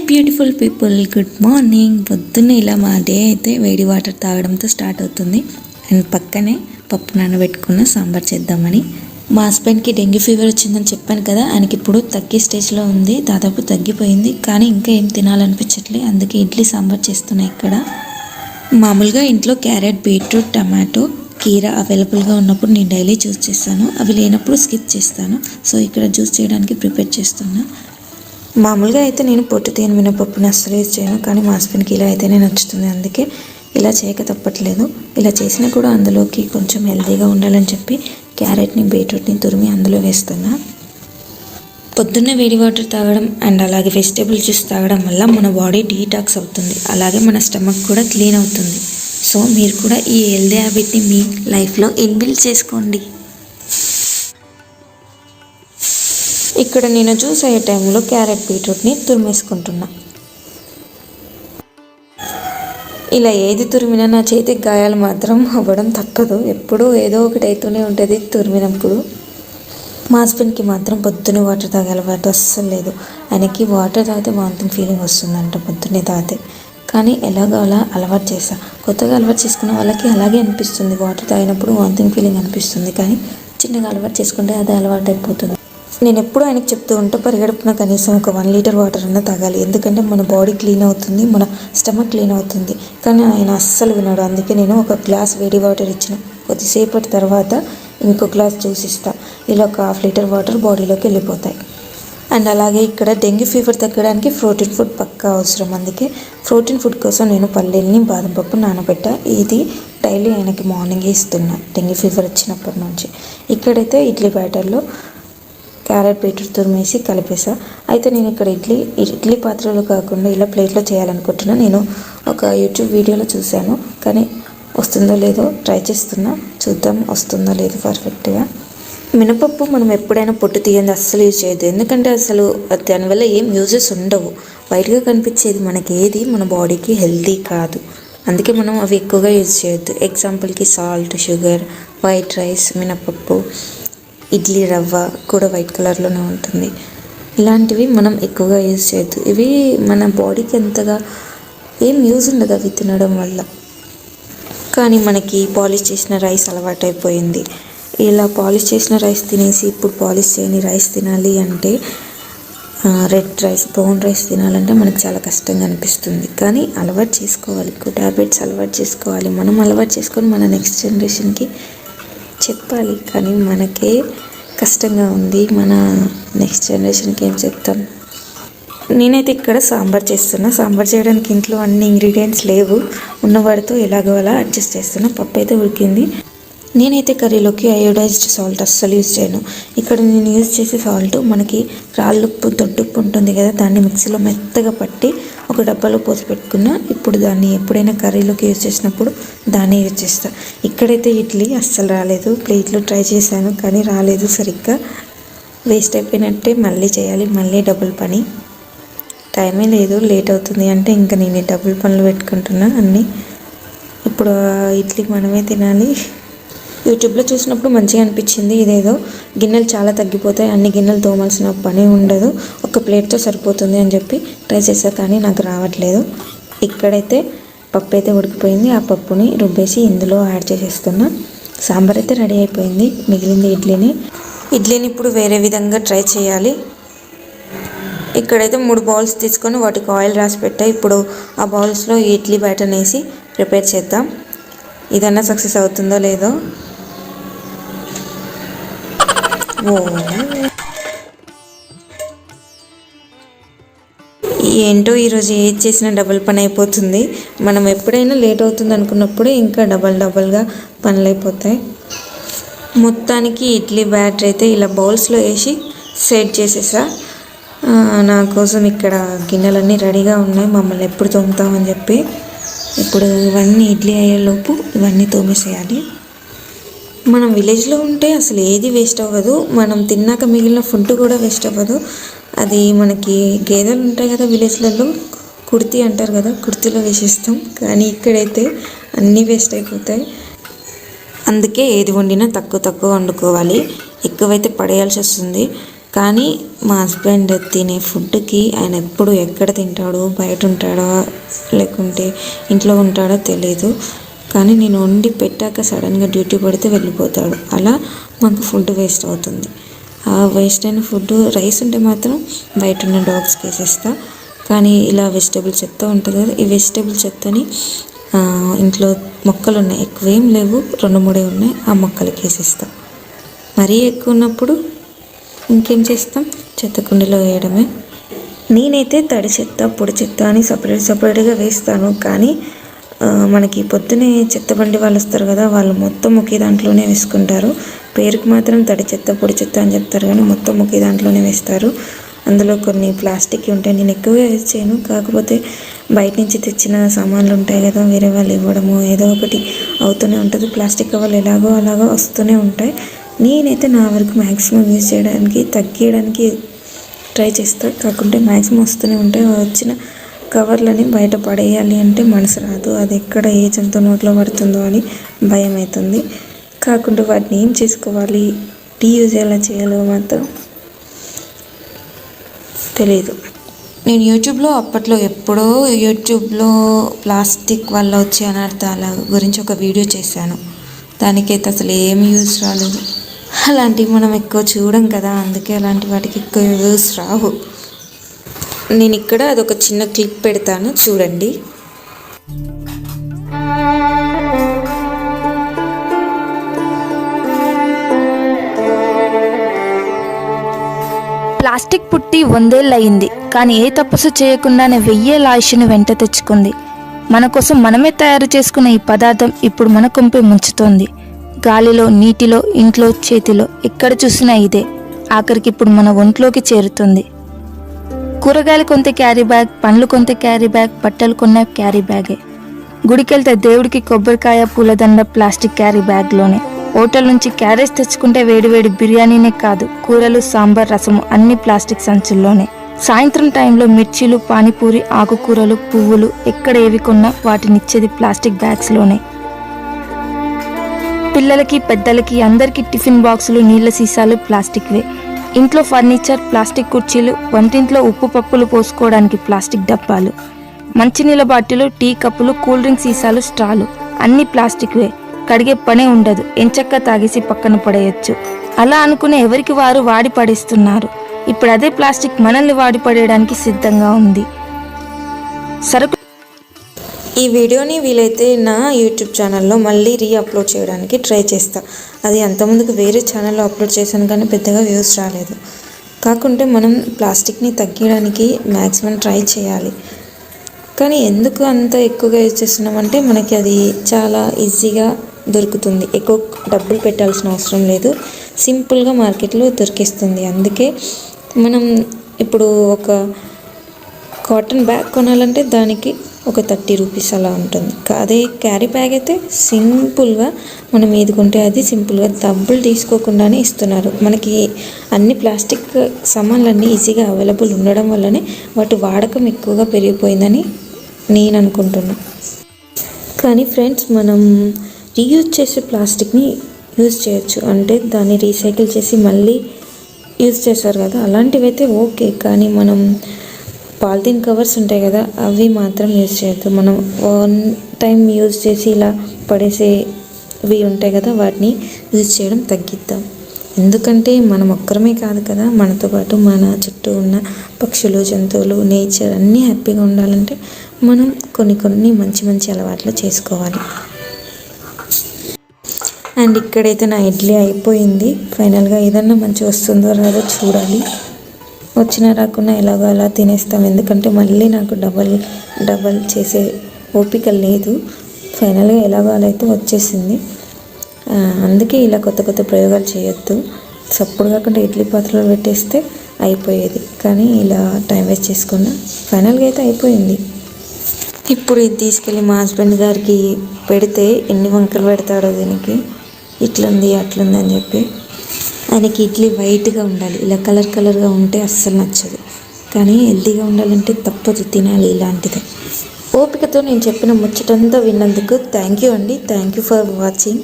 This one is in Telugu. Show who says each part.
Speaker 1: Beautiful people, good morning. పొద్దున్నే ఇలా మా డే అయితే వేడి వాటర్ తాగడంతో స్టార్ట్ అవుతుంది. అండ్ పక్కనే పప్పు నానబెట్టుకున్న సాంబార్ చేద్దామని. మా హస్బెండ్కి డెంగ్యూ ఫీవర్ వచ్చిందని చెప్పాను కదా, ఆయనకి ఇప్పుడు తగ్గే స్టేజ్లో ఉంది, దాదాపు తగ్గిపోయింది. కానీ ఇంకా ఏం తినాలనిపించట్లే, అందుకే ఇడ్లీ సాంబార్ చేస్తున్నాయి ఇక్కడ. మామూలుగా ఇంట్లో క్యారెట్, బీట్రూట్, టమాటో, కీరా అవైలబుల్గా ఉన్నప్పుడు నేను డైలీ జ్యూస్ చేస్తాను, అవి లేనప్పుడు స్కిప్ చేస్తాను. సో ఇక్కడ జ్యూస్ చేయడానికి ప్రిపేర్ చేస్తున్నా. మామూలుగా అయితే నేను పొట్టు తీయని మినపప్పుని అస్సలు యూజ్ చేయను, కానీ మా హస్బెండ్కి ఇలా అయితేనే నచ్చుతుంది, అందుకే ఇలా చేయక తప్పట్లేదు. ఇలా చేసినా కూడా అందులోకి కొంచెం హెల్తీగా ఉండాలని చెప్పి క్యారెట్ని, బీట్రూట్ని తురిమి అందులో వేస్తున్నా. పొద్దున్నే వేడి వాటర్ తాగడం అండ్ అలాగే వెజిటేబుల్ జ్యూస్ తాగడం వల్ల మన బాడీ డీటాక్స్ అవుతుంది, అలాగే మన స్టమక్ కూడా క్లీన్ అవుతుంది. సో మీరు కూడా ఈ హెల్తీ హ్యాబిట్ని మీ లైఫ్లో ఇన్బిల్డ్ చేసుకోండి. ఇక్కడ నేను జ్యూస్ అయ్యే టైంలో క్యారెట్, బీట్రూట్ని తురిమేసుకుంటున్నా. ఇలా ఏది తురిమినా నా చేతికి గాయాలు మాత్రం అవ్వడం తప్పదు, ఎప్పుడూ ఏదో ఒకటి అవుతూనే ఉంటుంది తురిమినప్పుడు. మా హస్బెండ్కి మాత్రం పొద్దున్నే వాటర్ తాగే అలవాటు అస్సలు లేదు. ఆయనకి వాటర్ తాగితే వామిటింగ్ ఫీలింగ్ వస్తుందంట పొద్దున్నే తాగితే. కానీ ఎలాగో అలా అలవాటు చేసా. కొత్తగా అలవాటు చేసుకున్న వాళ్ళకి అలాగే అనిపిస్తుంది, వాటర్ తాగినప్పుడు వామిటింగ్ ఫీలింగ్ అనిపిస్తుంది. కానీ చిన్నగా అలవాటు చేసుకుంటే అదే అలవాటు అయిపోతుంది. నేను ఎప్పుడు ఆయనకు చెప్తూ ఉంటే పరిగెడుపున కనీసం ఒక 1 లీటర్ వాటర్ అన్నా తాగాలి, ఎందుకంటే మన బాడీ క్లీన్ అవుతుంది, మన స్టమక్ క్లీన్ అవుతుంది. కానీ ఆయన అస్సలు వినడు, అందుకే నేను ఒక గ్లాస్ వేడి వాటర్ ఇచ్చిన కొద్దిసేపటి తర్వాత ఇంకో గ్లాస్ జ్యూస్ ఇస్తా. ఇలా ఒక 1/2 లీటర్ వాటర్ బాడీలోకి వెళ్ళిపోతాయి. అండ్ అలాగే ఇక్కడ డెంగ్యూ ఫీవర్ తగ్గడానికి ప్రోటీన్ ఫుడ్ పక్కా అవసరం, అందుకే ప్రోటీన్ ఫుడ్ కోసం నేను పల్లీల్ని, బాదం పప్పు నానబెట్టా. ఇది డైలీ ఆయనకి మార్నింగే ఇస్తున్నా డెంగ్యూ ఫీవర్ వచ్చినప్పటి నుంచి. ఇక్కడైతే ఇడ్లీ బ్యాటర్లో క్యారెట్, బీట్రూట్ తురిమేసి కలిపేసా. అయితే నేను ఇక్కడ ఇడ్లీ పాత్రలో కాకుండా ఇలా ప్లేట్లో చేయాలనుకుంటున్నా. నేను ఒక యూట్యూబ్ వీడియోలో చూశాను, కానీ వస్తుందో లేదో ట్రై చేస్తున్నా, చూద్దాం వస్తుందో లేదో పర్ఫెక్ట్గా. మినపప్పు మనం ఎప్పుడైనా పొట్టు తీయండి అస్సలు యూజ్ చేయొద్దు, ఎందుకంటే అసలు దానివల్ల ఏం యూజెస్ ఉండవు. వైట్గా కనిపించేది మనకి ఏది మన బాడీకి హెల్తీ కాదు, అందుకే మనం అవి ఎక్కువగా యూజ్ చేయొద్దు. ఎగ్జాంపుల్కి సాల్ట్, షుగర్, వైట్ రైస్, మినపప్పు, ఇడ్లీ రవ్వ కూడా వైట్ కలర్లోనే ఉంటుంది. ఇలాంటివి మనం ఎక్కువగా యూజ్ చేయొద్దు, ఇవి మన బాడీకి ఎంతగా ఏం యూజ్ ఉండదు అవి తినడం వల్ల. కానీ మనకి పాలిష్ చేసిన రైస్ అలవాటైపోయింది. ఇలా పాలిష్ చేసిన రైస్ తినేసి ఇప్పుడు పాలిష్ చేయని రైస్ తినాలి అంటే, రెడ్ రైస్, బ్రౌన్ రైస్ తినాలంటే మనకు చాలా కష్టంగా అనిపిస్తుంది. కానీ అలవాటు చేసుకోవాలి, గుడ్ హ్యాబిట్స్ అలవాటు చేసుకోవాలి. మనం అలవాటు చేసుకొని మన నెక్స్ట్ జనరేషన్కి చెప్పాలి, కానీ మనకే కష్టంగా ఉంది, మన నెక్స్ట్ జనరేషన్కి ఏం చెప్తాం. నేనైతే ఇక్కడ సాంబార్ చేస్తున్నా. సాంబార్ చేయడానికి ఇంట్లో అన్ని ఇంగ్రీడియంట్స్ లేవు, ఉన్నవాడితో ఎలాగో అలా అడ్జస్ట్ చేస్తున్నా. పప్పు అయితే ఉడికింది. నేనైతే కర్రీలోకి అయోడైజ్డ్ సాల్ట్ అస్సలు యూజ్ చేయను. ఇక్కడ నేను యూజ్ చేసే సాల్ట్ మనకి రాళ్ళుప్పు, దొడ్డుప్పు ఉంటుంది కదా, దాన్ని మిక్సీలో మెత్తగా పట్టి ఒక డబ్బాలో పోసి పెట్టుకున్నా. ఇప్పుడు దాన్ని ఎప్పుడైనా కర్రీలోకి యూజ్ చేసినప్పుడు దాన్ని యూజ్ చేస్తాను. ఇక్కడైతే ఇడ్లీ అస్సలు రాలేదు, ప్లేట్లో ట్రై చేశాను కానీ రాలేదు సరిగ్గా, వేస్ట్ అయిపోయినట్టే. మళ్ళీ చేయాలి, మళ్ళీ డబుల్ పని, టైమే లేదు, లేట్ అవుతుంది అంటే ఇంకా నేను డబుల్ పనులు పెట్టుకుంటున్నా అన్నీ. ఇప్పుడు ఇడ్లీ మనమే తినాలి. యూట్యూబ్లో చూసినప్పుడు మంచిగా అనిపించింది, ఇదేదో గిన్నెలు చాలా తగ్గిపోతాయి, అన్ని గిన్నెలు తోమాల్సిన పని ఉండదు, ఒక ప్లేట్తో సరిపోతుంది అని చెప్పి ట్రై చేశా, కానీ నాకు రావట్లేదు. ఇక్కడైతే పప్పు అయితే ఉడికిపోయింది, ఆ పప్పుని రుబ్బేసి ఇందులో యాడ్ చేసేస్తున్నా. సాంబార్ అయితే రెడీ అయిపోయింది, మిగిలింది ఇడ్లీని ఇప్పుడు వేరే విధంగా ట్రై చేయాలి. ఇక్కడైతే 3 బౌల్స్ తీసుకొని వాటికి ఆయిల్ రాసి పెట్టా. ఇప్పుడు ఆ బౌల్స్లో ఇడ్లీ బ్యాటర్ వేసి ప్రిపేర్ చేద్దాం. ఇదన్నా సక్సెస్ అవుతుందో లేదో. ఏంటో ఈరోజు ఏది చేసినా డబుల్ పని అయిపోతుంది. మనం ఎప్పుడైనా లేట్ అవుతుంది అనుకున్నప్పుడే ఇంకా డబల్గా పనులు అయిపోతాయి. మొత్తానికి ఇడ్లీ బ్యాటర్ అయితే ఇలా బౌల్స్లో వేసి సెట్ చేసేసా. నా కోసం ఇక్కడ గిన్నెలన్నీ రెడీగా ఉన్నాయి, మమ్మల్ని ఎప్పుడు తోముతామని చెప్పి. ఇప్పుడు ఇవన్నీ ఇడ్లీ అయ్యేలోపు ఇవన్నీ తోమేసేయాలి. మనం విలేజ్లో ఉంటే అసలు ఏది వేస్ట్ అవ్వదు, మనం తిన్నాక మిగిలిన ఫుడ్ కూడా వేస్ట్ అవ్వదు. అది మనకి గేదెలు ఉంటాయి కదా విలేజ్లలో, కుర్తీ అంటారు కదా, కుర్తీలో వేసేస్తాం. కానీ ఇక్కడైతే అన్నీ వేస్ట్ అయిపోతాయి. అందుకే ఏది వండినా తక్కువ వండుకోవాలి, ఎక్కువైతే పడేయాల్సి వస్తుంది. కానీ మా హస్బెండ్ తినే ఫుడ్కి ఆయన ఎప్పుడు ఎక్కడ తింటాడో, బయట ఉంటాడో లేకుంటే ఇంట్లో ఉంటాడో తెలీదు. కానీ నేను వండి పెట్టాక సడన్గా డ్యూటీ పడితే వెళ్ళిపోతాడు. అలా మాకు ఫుడ్ వేస్ట్ అవుతుంది. ఆ వేస్ట్ అయిన ఫుడ్ రైస్ ఉంటే మాత్రం బయట ఉన్న డాగ్స్కి వేసేస్తా. కానీ ఇలా వెజిటేబుల్ చెత్త ఉంటుంది కదా, ఈ వెజిటేబుల్ చెత్తని ఇంట్లో మొక్కలు ఉన్నాయి, ఎక్కువేం లేవు, 2-3 ఉన్నాయి, ఆ మొక్కలకి వేసేస్తా. మరీ ఎక్కువ ఉన్నప్పుడు ఇంకేం చేస్తాం, చెత్త కుండీలో వేయడమే. నేనైతే తడి చెత్త, పొడి చెత్త అని సపరేట్గా వేస్తాను. కానీ మనకి పొద్దునే చెత్త బండి వాళ్ళు వస్తారు కదా, వాళ్ళు మొత్తం ఒకే దాంట్లోనే వేసుకుంటారు. పేరుకి మాత్రం తడి చెత్త, పొడి చెత్త అని చెప్తారు కానీ మొత్తం ఒకే దాంట్లోనే వేస్తారు. అందులో కొన్ని ప్లాస్టిక్ ఉంటాయి, నేను ఎక్కువగా యూజ్ చేయను. కాకపోతే బయట నుంచి తెచ్చిన సామాన్లు ఉంటాయి కదా, వేరే వాళ్ళు ఇవ్వడము ఏదో ఒకటి అవుతూనే ఉంటుంది. ప్లాస్టిక్ కవర్లు ఎలాగో అలాగో వస్తూనే ఉంటాయి. నేనైతే నా వరకు మ్యాక్సిమం యూజ్ చేయడానికి, తగ్గించడానికి ట్రై చేస్తాను. కాకుంటే మ్యాక్సిమం వస్తూనే ఉంటాయి. వచ్చిన కవర్లని బయట పడేయాలి అంటే మనసు రాదు. అది ఎక్కడ ఏ జంతువు నోట్లో పడుతుందో అని భయం అవుతుంది. కాకుండా వాటిని ఏం చేసుకోవాలి, రీయూజ్ ఎలా చేయాలో మాత్రం తెలీదు. నేను యూట్యూబ్లో అప్పట్లో ఎప్పుడో యూట్యూబ్లో ప్లాస్టిక్ వల్ల వచ్చే అనర్థాల గురించి ఒక వీడియో చేశాను. దానికైతే అసలు ఏం యూజ్ రాలేదు. అలాంటివి మనం ఎక్కువ చూడం కదా, అందుకే అలాంటి వాటికి ఎక్కువ యూజ్ రావు. నేను ఇక్కడ అదొక చిన్న క్లిప్ పెడతాను, చూడండి.
Speaker 2: ప్లాస్టిక్ పుట్టి 100 ఏళ్ళు అయింది, కానీ ఏ తపస్సు చేయకుండానే 1000 ఏళ్ళ ఆయుష్ను వెంట తెచ్చుకుంది. మన కోసం మనమే తయారు చేసుకున్న ఈ పదార్థం ఇప్పుడు మన కొంపే ముంచుతోంది. గాలిలో, నీటిలో, ఇంట్లో, చేతిలో, ఎక్కడ చూసినా ఇదే. ఆఖరికి ఇప్పుడు మన ఒంట్లోకి చేరుతుంది. కూరగాయలు కొంత క్యారీ బ్యాగ్, పండ్లు కొంత క్యారీ బ్యాగ్, బట్టలు కొన్న క్యారీ బ్యాగే. గుడికెళ్తే దేవుడికి కొబ్బరికాయ, పూలదండ ప్లాస్టిక్ క్యారీ బ్యాగ్లోనే. హోటల్ నుంచి క్యారేజ్ తెచ్చుకుంటే వేడివేడి బిర్యానీనే కాదు, కూరలు, సాంబార్, రసము అన్ని ప్లాస్టిక్ సంచుల్లోనే. సాయంత్రం టైంలో మిర్చీలు, పానీపూరి, ఆకుకూరలు, పువ్వులు ఎక్కడ ఏవి కొన్నా వాటినిచ్చేది ప్లాస్టిక్ బ్యాగ్స్లోనే. పిల్లలకి, పెద్దలకి అందరికీ టిఫిన్ బాక్సులు, నీళ్ల సీసాలు ప్లాస్టిక్వే. ఇంట్లో ఫర్నిచర్, ప్లాస్టిక్ కుర్చీలు, వంటింట్లో ఉప్పు పప్పులు పోసుకోవడానికి ప్లాస్టిక్ డబ్బాలు, మంచినీళ్ళ బాటిలు, టీ కప్పులు, కూల్ డ్రింక్ సీసాలు, స్ట్రాలు అన్నీ ప్లాస్టిక్వే. కడిగే పనే ఉండదు, ఎంచక్క తాగేసి పక్కన పడేయచ్చు. అలా అనుకునే ఎవరికి వారు వాడి పడేస్తున్నారు. ఇప్పుడు అదే ప్లాస్టిక్ మనల్ని వాడి పడేయడానికి సిద్ధంగా ఉంది. సరుకు
Speaker 1: ఈ వీడియోని వీలైతే నా యూట్యూబ్ ఛానల్లో మళ్ళీ అప్లోడ్ చేయడానికి ట్రై చేస్తా. అది అంతకుముందుకు వేరే ఛానల్లో అప్లోడ్ చేశాను కానీ పెద్దగా వ్యూస్ రాలేదు. కాకుంటే మనం ప్లాస్టిక్ని తగ్గించడానికి మ్యాక్సిమం ట్రై చేయాలి. కానీ ఎందుకు అంత ఎక్కువగా యూజ్ చేస్తున్నామంటే మనకి అది చాలా ఈజీగా దొరుకుతుంది, ఎక్కువ డబ్బులు పెట్టాల్సిన అవసరం లేదు, సింపుల్గా మార్కెట్లో దొరికిస్తుంది. అందుకే మనం ఇప్పుడు ఒక కాటన్ బ్యాగ్ కొనాలంటే దానికి ఒక 30 రూపీస్ అలా ఉంటుంది. అదే క్యారీ బ్యాగ్ అయితే సింపుల్గా మనం ఏది కొంటే అది సింపుల్గా డబ్బులు తీసుకోకుండానే ఇస్తున్నారు. మనకి అన్ని ప్లాస్టిక్ సామాన్లన్నీ ఈజీగా అవైలబుల్ ఉండడం వల్లనే వాటి వాడకం ఎక్కువగా పెరిగిపోయిందని నేను అనుకుంటున్నాను. కానీ ఫ్రెండ్స్, మనం రీయూజ్ చేసే ప్లాస్టిక్ని యూజ్ చేయొచ్చు. అంటే దాన్ని రీసైకిల్ చేసి మళ్ళీ యూజ్ చేస్తారు కదా, అలాంటివి అయితే ఓకే. కానీ మనం పాలిథిన్ కవర్స్ ఉంటాయి కదా, అవి మాత్రం యూజ్ చేయొద్దు. మనం 1 టైం యూజ్ చేసి ఇలా పడేసేవి ఉంటాయి కదా, వాటిని యూజ్ చేయడం తగ్గిద్దాం. ఎందుకంటే మనం ఒక్కరమే కాదు కదా, మనతో పాటు మన చుట్టూ ఉన్న పక్షులు, జంతువులు, నేచర్ అన్నీ హ్యాపీగా ఉండాలంటే మనం కొన్ని మంచి అలవాట్లు చేసుకోవాలి. అండ్ ఇక్కడైతే నా ఇడ్లీ అయిపోయింది. ఫైనల్గా ఏదన్నా మంచిగా వస్తుందో రాదో చూడాలి. వచ్చినా రాకున్నా ఎలాగో అలా తినేస్తాం, ఎందుకంటే మళ్ళీ నాకు డబల్ చేసే ఓపిక లేదు. ఫైనల్గా ఎలాగో అలా అయితే వచ్చేసింది. అందుకే ఇలా కొత్త ప్రయోగాలు చేయొద్దు. సప్పుడు కాకుండా ఇడ్లీ పాత్రలో పెట్టేస్తే అయిపోయేది, కానీ ఇలా టైం వేస్ట్ చేసుకున్నా ఫైనల్గా అయితే అయిపోయింది. ఇప్పుడు ఇది తీసుకెళ్ళి మా హస్బెండ్ గారికి పెడితే ఎన్ని వంకలు పెడతాడో దీనికి, ఇట్లుంది అట్లుంది అని చెప్పి. ఆయనకి ఇడ్లీ వైట్గా ఉండాలి, ఇలా కలర్గా ఉంటే అస్సలు నచ్చదు. కానీ హెల్తీగా ఉండాలంటే తప్పదు, తినాలి ఇలాంటిదే. ఓపికతో నేను చెప్పిన ముచ్చటంతా విన్నందుకు థ్యాంక్ యూ అండి. Thank you for watching.